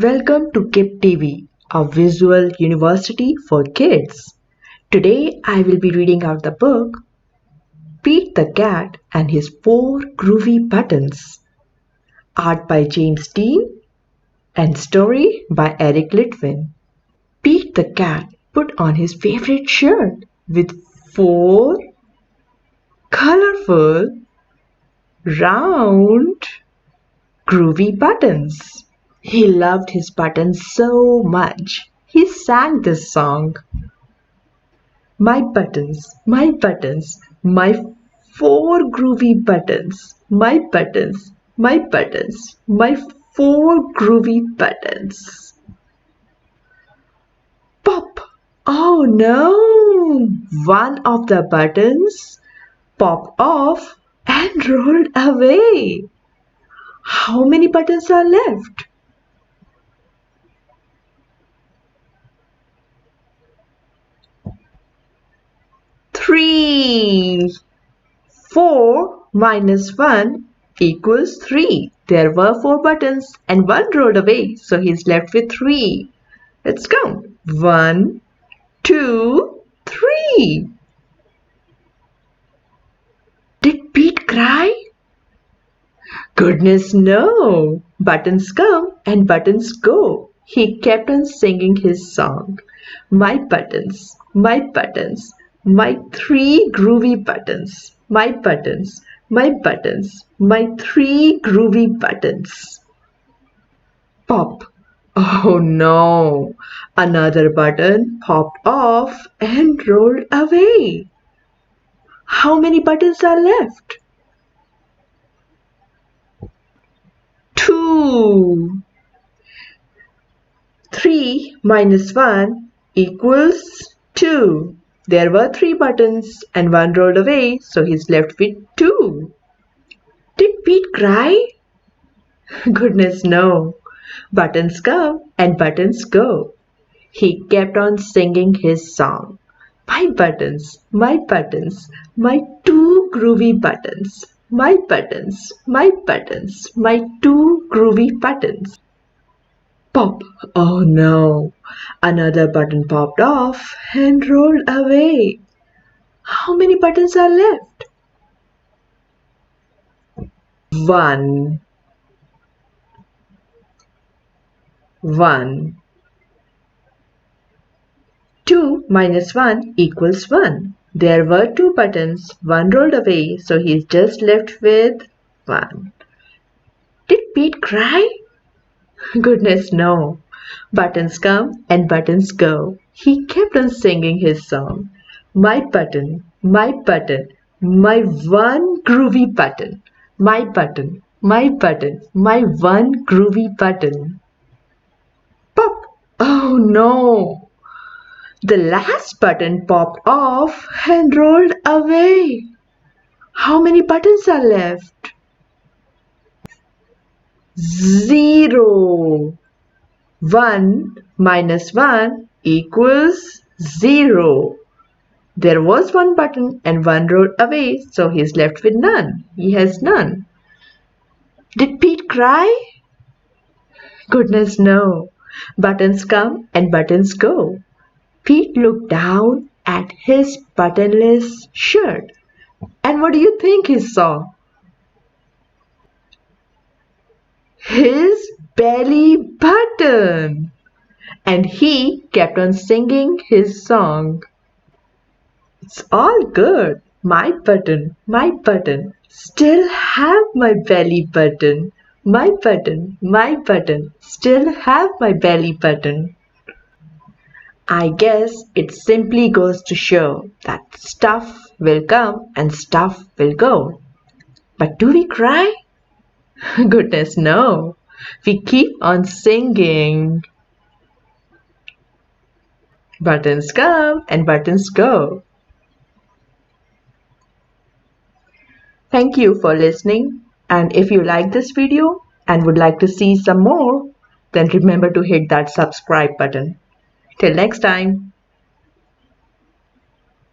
Welcome to Kid TV, a visual university for kids. Today I will be reading out the book Pete the Cat and His Four Groovy Buttons. Art by James Dean and story by Eric Litwin. Pete the Cat put on his favorite shirt with four colorful, round, groovy buttons. He loved his buttons so much. He sang this song. My buttons, my four groovy buttons. My buttons, my four groovy buttons. Pop! Oh no! One of the buttons popped off and rolled away. How many buttons are left? 3. 4 minus 1 equals 3. There were 4 buttons and 1 rolled away, so he's left with 3. Let's count. 1, 2, 3. Did Pete cry? Goodness no. Buttons come and buttons go. He kept on singing his song. My buttons, my 3 groovy buttons. My 3 groovy buttons. Pop! Oh no! Another button popped off and rolled away. How many buttons are left? 2. 3 minus 1 equals 2. There were 3 buttons and 1 rolled away, so he's left with 2. Did Pete cry? Goodness no. Buttons come and buttons go. He kept on singing his song. My 2 groovy buttons. My 2 groovy buttons. Pop! Oh no! Another button popped off and rolled away. How many buttons are left? 1. 2 minus 1 equals 1. There were 2 buttons, 1 rolled away, so he's just left with 1. Did Pete cry? Goodness no. Buttons come and buttons go. He kept on singing his song. My one groovy button. My one groovy button. Pop! Oh no! The last button popped off and rolled away. How many buttons are left? 0. 1 minus 1 equals 0. There was 1 button and 1 rolled away, so he's left with none. He has none. Did Pete cry? Goodness no. Buttons come and buttons go. Pete looked down at his buttonless shirt. And what do you think he saw? His belly button. And he kept on singing his song. It's all good. My button, still have my belly button. My button, still have my belly button. I guess it simply goes to show that stuff will come and stuff will go. But do we cry? Goodness no. We keep on singing. Buttons come and buttons go. Thank you for listening, and if you like this video and would like to see some more, then remember to hit that subscribe button. Till next time.